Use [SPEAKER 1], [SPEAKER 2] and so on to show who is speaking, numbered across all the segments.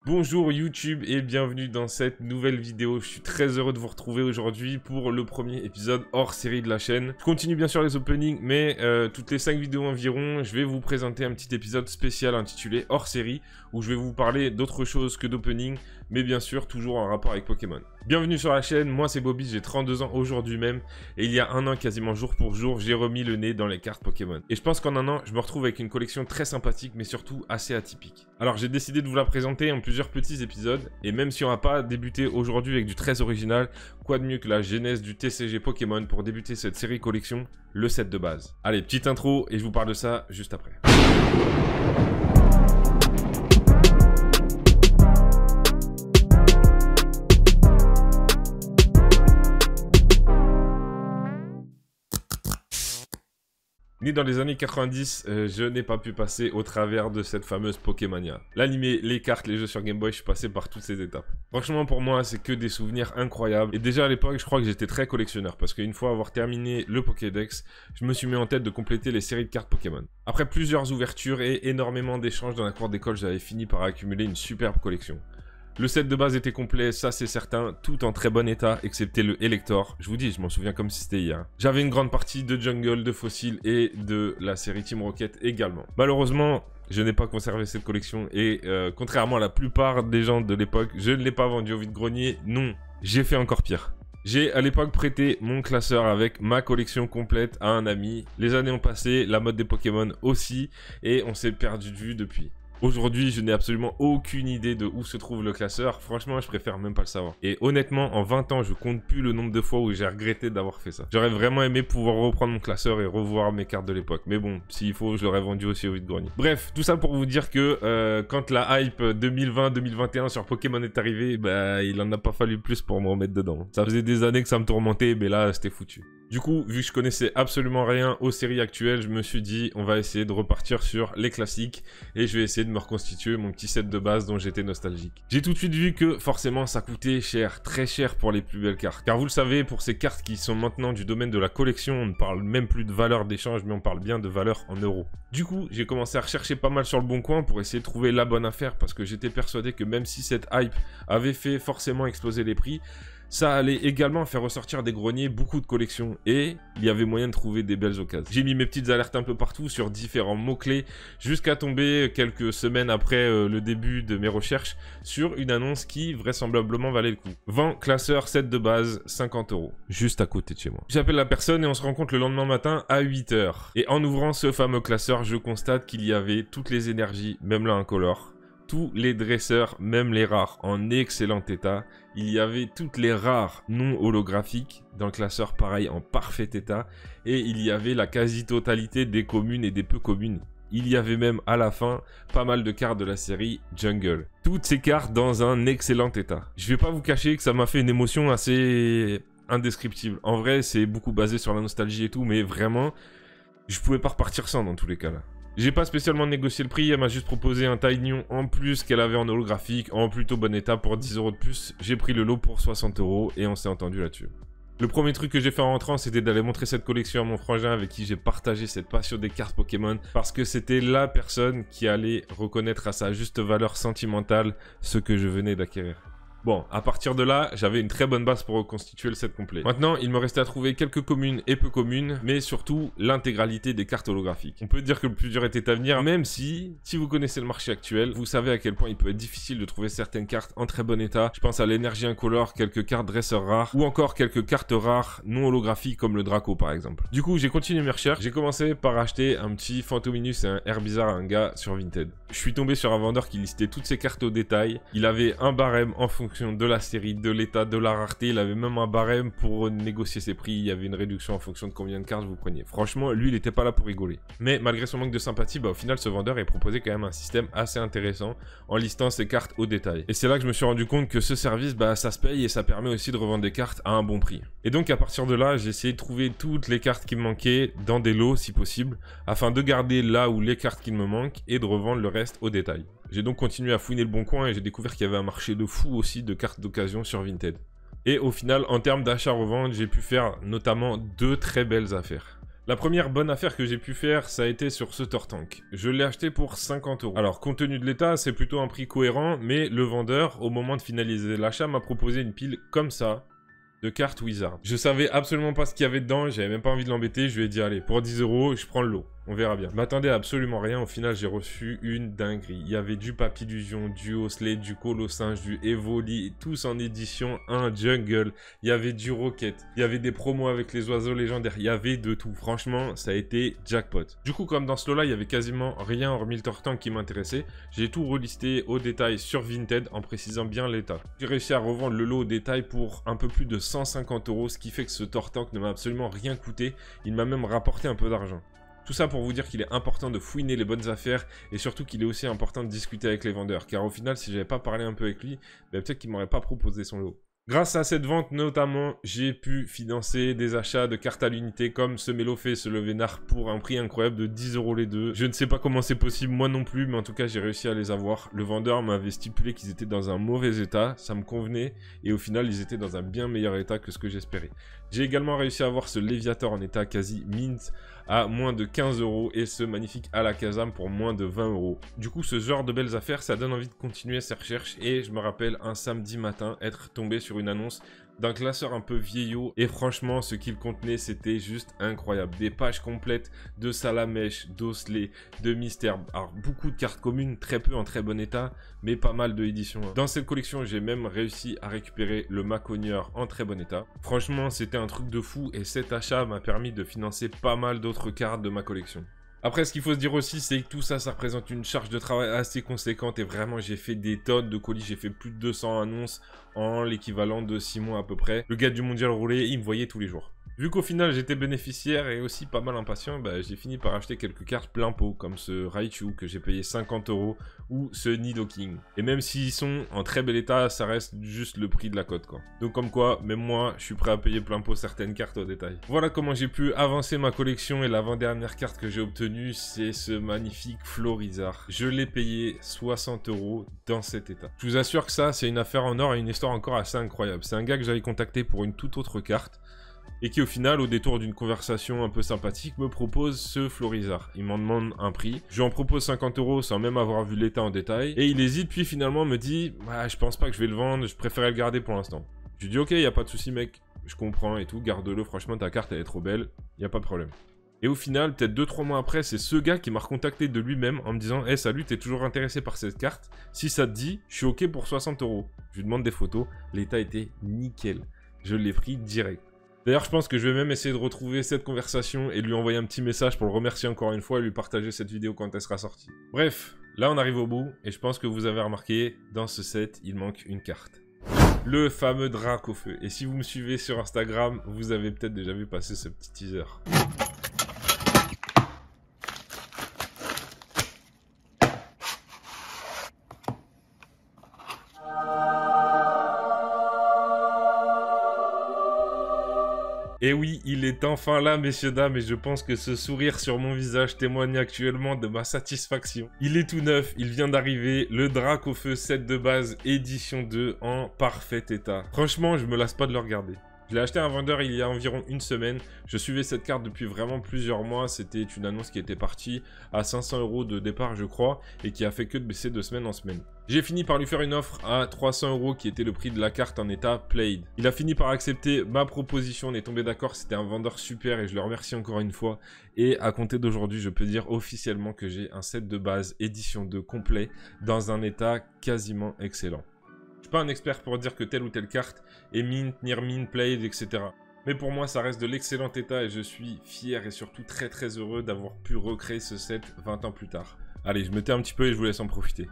[SPEAKER 1] Bonjour YouTube et bienvenue dans cette nouvelle vidéo. Je suis très heureux de vous retrouver aujourd'hui pour le premier épisode hors série de la chaîne. Je continue bien sûr les openings, mais toutes les 5 vidéos environ, je vais vous présenter un petit épisode spécial intitulé hors série où je vais vous parler d'autre chose que d'opening, mais bien sûr toujours en rapport avec Pokémon. Bienvenue sur la chaîne, moi c'est Bobby, j'ai 32 ans aujourd'hui même et il y a un an quasiment jour pour jour, j'ai remis le nez dans les cartes Pokémon. Et je pense qu'en un an, je me retrouve avec une collection très sympathique mais surtout assez atypique. Alors j'ai décidé de vous la présenter en plusieurs petits épisodes et même si on va pas débuter aujourd'hui avec du très original, quoi de mieux que la genèse du TCG Pokémon pour débuter cette série collection, le set de base. Allez, petite intro et je vous parle de ça juste après. Né dans les années 90, je n'ai pas pu passer au travers de cette fameuse Pokémania. L'animé, les cartes, les jeux sur Game Boy, je suis passé par toutes ces étapes. Franchement, pour moi, c'est que des souvenirs incroyables. Et déjà à l'époque, je crois que j'étais très collectionneur, parce qu'une fois avoir terminé le Pokédex, je me suis mis en tête de compléter les séries de cartes Pokémon. Après plusieurs ouvertures et énormément d'échanges dans la cour d'école, j'avais fini par accumuler une superbe collection. Le set de base était complet, ça c'est certain, tout en très bon état, excepté le Elector. Je vous dis, je m'en souviens comme si c'était hier. J'avais une grande partie de Jungle, de Fossil et de la série Team Rocket également. Malheureusement, je n'ai pas conservé cette collection et contrairement à la plupart des gens de l'époque, je ne l'ai pas vendu au vide-grenier. Non, j'ai fait encore pire. J'ai à l'époque prêté mon classeur avec ma collection complète à un ami. Les années ont passé, la mode des Pokémon aussi, et on s'est perdu de vue depuis. Aujourd'hui, je n'ai absolument aucune idée de où se trouve le classeur. Franchement, je préfère même pas le savoir. Et honnêtement, en 20 ans, je compte plus le nombre de fois où j'ai regretté d'avoir fait ça. J'aurais vraiment aimé pouvoir reprendre mon classeur et revoir mes cartes de l'époque. Mais bon, s'il faut, je l'aurais vendu aussi au vide-grenier. Bref, tout ça pour vous dire que quand la hype 2020-2021 sur Pokémon est arrivée, bah, il en a pas fallu plus pour me remettre dedans. Ça faisait des années que ça me tourmentait, mais là, c'était foutu. Du coup, vu que je connaissais absolument rien aux séries actuelles, je me suis dit, on va essayer de repartir sur les classiques et je vais essayer de me reconstituer mon petit set de base dont j'étais nostalgique. J'ai tout de suite vu que forcément ça coûtait cher, très cher pour les plus belles cartes. Car vous le savez, pour ces cartes qui sont maintenant du domaine de la collection, on ne parle même plus de valeur d'échange, mais on parle bien de valeur en euros. Du coup, j'ai commencé à rechercher pas mal sur le bon coin pour essayer de trouver la bonne affaire parce que j'étais persuadé que même si cette hype avait fait forcément exploser les prix, ça allait également faire ressortir des greniers beaucoup de collections et il y avait moyen de trouver des belles occasions. J'ai mis mes petites alertes un peu partout sur différents mots-clés jusqu'à tomber quelques semaines après le début de mes recherches sur une annonce qui vraisemblablement valait le coup. Vent classeur set de base 50 €, juste à côté de chez moi. J'appelle la personne et on se rencontre le lendemain matin à 8 h. Et en ouvrant ce fameux classeur, je constate qu'il y avait toutes les énergies, même là incolore. Tous les dresseurs, même les rares, en excellent état. Il y avait toutes les rares non holographiques dans le classeur, pareil, en parfait état. Et il y avait la quasi-totalité des communes et des peu communes. Il y avait même à la fin pas mal de cartes de la série Jungle. Toutes ces cartes dans un excellent état. Je vais pas vous cacher que ça m'a fait une émotion assez indescriptible. En vrai, c'est beaucoup basé sur la nostalgie et tout, mais vraiment, je pouvais pas repartir sans dans tous les cas là. J'ai pas spécialement négocié le prix, elle m'a juste proposé un Taignon en plus qu'elle avait en holographique, en plutôt bon état pour 10 € de plus. J'ai pris le lot pour 60 € et on s'est entendu là-dessus. Le premier truc que j'ai fait en rentrant, c'était d'aller montrer cette collection à mon frangin avec qui j'ai partagé cette passion des cartes Pokémon parce que c'était la personne qui allait reconnaître à sa juste valeur sentimentale ce que je venais d'acquérir. Bon, à partir de là, j'avais une très bonne base pour reconstituer le set complet. Maintenant, il me restait à trouver quelques communes et peu communes, mais surtout l'intégralité des cartes holographiques. On peut dire que le plus dur était à venir, même si vous connaissez le marché actuel, vous savez à quel point il peut être difficile de trouver certaines cartes en très bon état. Je pense à l'énergie incolore, quelques cartes dresseurs rares, ou encore quelques cartes rares non holographiques comme le Draco par exemple. Du coup, j'ai continué mes recherches. J'ai commencé par acheter un petit Fantominus et un Herbizarre à un gars sur Vinted. Je suis tombé sur un vendeur qui listait toutes ces cartes au détail. Il avait un barème en fonction de la série, de l'état, de la rareté. Il avait même un barème pour négocier ses prix. Il y avait une réduction en fonction de combien de cartes vous preniez. Franchement, lui, il n'était pas là pour rigoler. Mais malgré son manque de sympathie, au final, ce vendeur est proposé quand même un système assez intéressant en listant ses cartes au détail. Et c'est là que je me suis rendu compte que ce service, ça se paye et ça permet aussi de revendre des cartes à un bon prix. Et donc, à partir de là, j'ai essayé de trouver toutes les cartes qui me manquaient dans des lots, si possible, afin de garder là où les cartes qui me manquent et de revendre le reste au détail. J'ai donc continué à fouiner le bon coin et j'ai découvert qu'il y avait un marché de fou aussi de cartes d'occasion sur Vinted. Et au final, en termes d'achat-revente, j'ai pu faire notamment 2 très belles affaires. La première bonne affaire que j'ai pu faire, ça a été sur ce Tortank. Je l'ai acheté pour 50 €. Alors, compte tenu de l'état, c'est plutôt un prix cohérent, mais le vendeur, au moment de finaliser l'achat, m'a proposé une pile comme ça, de cartes Wizard. Je savais absolument pas ce qu'il y avait dedans, j'avais même pas envie de l'embêter, je lui ai dit allez, pour 10 €, je prends le lot. On verra bien. Je m'attendais à absolument rien, au final j'ai reçu une dinguerie. Il y avait du Papillusion, du Osley, du Colossinge, du Evoli, tous en édition 1 Jungle. Il y avait du Rocket, il y avait des promos avec les oiseaux légendaires, il y avait de tout. Franchement, ça a été jackpot. Du coup, comme dans ce lot-là, il y avait quasiment rien hormis le Tortank qui m'intéressait, j'ai tout relisté au détail sur Vinted en précisant bien l'état. J'ai réussi à revendre le lot au détail pour un peu plus de 150 €, ce qui fait que ce Tortank ne m'a absolument rien coûté. Il m'a même rapporté un peu d'argent. Tout ça pour vous dire qu'il est important de fouiner les bonnes affaires et surtout qu'il est aussi important de discuter avec les vendeurs. Car au final, si j'avais pas parlé un peu avec lui, peut-être qu'il m'aurait pas proposé son lot. Grâce à cette vente notamment, j'ai pu financer des achats de cartes à l'unité comme ce Melofe et ce Levénard pour un prix incroyable de 10 € les deux. Je ne sais pas comment c'est possible, moi non plus, mais en tout cas j'ai réussi à les avoir. Le vendeur m'avait stipulé qu'ils étaient dans un mauvais état, ça me convenait, et au final ils étaient dans un bien meilleur état que ce que j'espérais. J'ai également réussi à avoir ce Léviator en état quasi mint à moins de 15 € et ce magnifique Alakazam pour moins de 20 €. Du coup, ce genre de belles affaires, ça donne envie de continuer ces recherches et je me rappelle un samedi matin être tombé sur une annonce d'un classeur un peu vieillot et franchement ce qu'il contenait c'était juste incroyable. Des pages complètes de Salamèche, d'Osley, de Mystère. Alors beaucoup de cartes communes, très peu en très bon état mais pas mal de éditions. Dans cette collection j'ai même réussi à récupérer le Maconieur en très bon état. Franchement c'était un truc de fou et cet achat m'a permis de financer pas mal d'autres cartes de ma collection. Après, ce qu'il faut se dire aussi, c'est que tout ça, ça représente une charge de travail assez conséquente. Et vraiment, j'ai fait des tonnes de colis. J'ai fait plus de 200 annonces en l'équivalent de 6 mois à peu près. Le gars du mondial roulé, il me voyait tous les jours. Vu qu'au final, j'étais bénéficiaire et aussi pas mal impatient, j'ai fini par acheter quelques cartes plein pot, comme ce Raichu que j'ai payé 50 € ou ce Nidoking. Et même s'ils sont en très bel état, ça reste juste le prix de la cote, quoi. Donc comme quoi, même moi, je suis prêt à payer plein pot certaines cartes au détail. Voilà comment j'ai pu avancer ma collection et l'avant-dernière carte que j'ai obtenue, c'est ce magnifique Florizard. Je l'ai payé 60 € dans cet état. Je vous assure que ça, c'est une affaire en or et une histoire encore assez incroyable. C'est un gars que j'avais contacté pour une toute autre carte. Et qui au final, au détour d'une conversation un peu sympathique, me propose ce Florizard. Il m'en demande un prix. Je lui en propose 50 € sans même avoir vu l'état en détail. Et il hésite, puis finalement me dit « je pense pas que je vais le vendre, je préférais le garder pour l'instant. » Je lui dis « Ok, y a pas de souci mec, je comprends et tout, garde-le, franchement ta carte elle est trop belle, y a pas de problème. » Et au final, peut-être 2-3 mois après, c'est ce gars qui m'a recontacté de lui-même en me disant « Hey salut, t'es toujours intéressé par cette carte? Si ça te dit, je suis ok pour 60 €. » Je lui demande des photos, l'état était nickel. Je l'ai pris direct. D'ailleurs, je pense que je vais même essayer de retrouver cette conversation et lui envoyer un petit message pour le remercier encore une fois et lui partager cette vidéo quand elle sera sortie. Bref, là on arrive au bout et je pense que vous avez remarqué, dans ce set, il manque une carte. Le fameux Dracofeu. Et si vous me suivez sur Instagram, vous avez peut-être déjà vu passer ce petit teaser. Et oui, il est enfin là, messieurs, dames, et je pense que ce sourire sur mon visage témoigne actuellement de ma satisfaction. Il est tout neuf, il vient d'arriver, le Dracofeu set de base édition 2 en parfait état. Franchement, je me lasse pas de le regarder. Je l'ai acheté à un vendeur il y a environ une semaine. Je suivais cette carte depuis vraiment plusieurs mois. C'était une annonce qui était partie à 500 € de départ, je crois, et qui a fait que de baisser de semaine en semaine. J'ai fini par lui faire une offre à 300 € qui était le prix de la carte en état played. Il a fini par accepter ma proposition, on est tombé d'accord, c'était un vendeur super et je le remercie encore une fois. Et à compter d'aujourd'hui, je peux dire officiellement que j'ai un set de base édition 2 complet dans un état quasiment excellent. Je suis pas un expert pour dire que telle ou telle carte est mint, near mint, played, etc. Mais pour moi, ça reste de l'excellent état et je suis fier et surtout très très heureux d'avoir pu recréer ce set 20 ans plus tard. Allez, je me tais un petit peu et je vous laisse en profiter.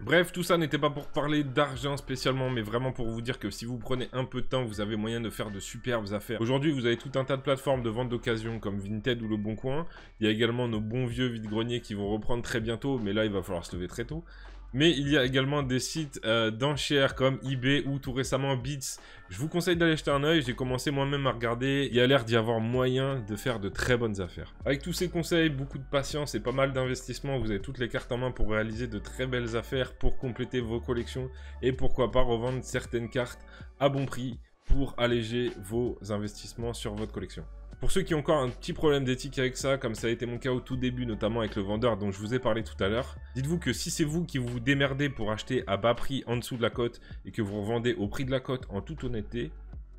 [SPEAKER 1] Bref, tout ça n'était pas pour parler d'argent spécialement, mais vraiment pour vous dire que si vous prenez un peu de temps, vous avez moyen de faire de superbes affaires. Aujourd'hui, vous avez tout un tas de plateformes de vente d'occasion comme Vinted ou Le Bon Coin. Il y a également nos bons vieux vide-greniers qui vont reprendre très bientôt, mais là, il va falloir se lever très tôt. Mais il y a également des sites d'enchères comme eBay ou tout récemment Beats. Je vous conseille d'aller jeter un œil, j'ai commencé moi-même à regarder. Il y a l'air d'y avoir moyen de faire de très bonnes affaires. Avec tous ces conseils, beaucoup de patience et pas mal d'investissement, vous avez toutes les cartes en main pour réaliser de très belles affaires, pour compléter vos collections et pourquoi pas revendre certaines cartes à bon prix pour alléger vos investissements sur votre collection. Pour ceux qui ont encore un petit problème d'éthique avec ça, comme ça a été mon cas au tout début, notamment avec le vendeur dont je vous ai parlé tout à l'heure, dites-vous que si c'est vous qui vous démerdez pour acheter à bas prix en dessous de la cote et que vous revendez au prix de la cote en toute honnêteté,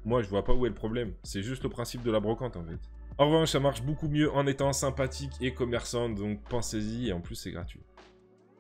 [SPEAKER 1] moi je vois pas où est le problème. C'est juste le principe de la brocante en fait. En revanche, ça marche beaucoup mieux en étant sympathique et commerçant, donc pensez-y et en plus c'est gratuit.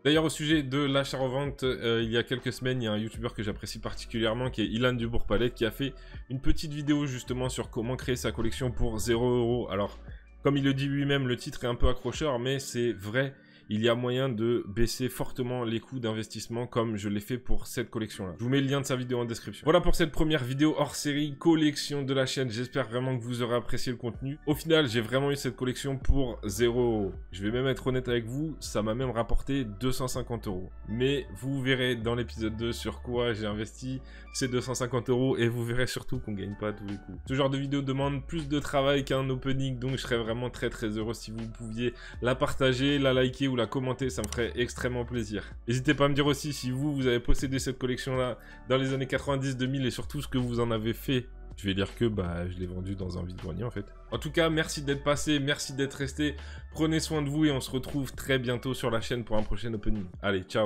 [SPEAKER 1] D'ailleurs, au sujet de l'achat-revente, il y a quelques semaines, il y a un youtubeur que j'apprécie particulièrement qui est Ilan Dubourg-Palette qui a fait une petite vidéo justement sur comment créer sa collection pour 0 €. Alors, comme il le dit lui-même, le titre est un peu accrocheur, mais c'est vrai. Il y a moyen de baisser fortement les coûts d'investissement comme je l'ai fait pour cette collection-là. Je vous mets le lien de sa vidéo en description. Voilà pour cette première vidéo hors série collection de la chaîne. J'espère vraiment que vous aurez apprécié le contenu. Au final, j'ai vraiment eu cette collection pour 0 €. Je vais même être honnête avec vous, ça m'a même rapporté 250 €. Mais vous verrez dans l'épisode 2 sur quoi j'ai investi ces 250 € et vous verrez surtout qu'on gagne pas à tous les coups. Ce genre de vidéo demande plus de travail qu'un opening, donc je serais vraiment très heureux si vous pouviez la partager, la liker ou la commenter, ça me ferait extrêmement plaisir. N'hésitez pas à me dire aussi si vous avez possédé cette collection-là dans les années 90, 2000 et surtout ce que vous en avez fait. Je vais dire que je l'ai vendu dans un vide-grenier en fait. En tout cas, merci d'être passé, merci d'être resté. Prenez soin de vous et on se retrouve très bientôt sur la chaîne pour un prochain opening. Allez, ciao!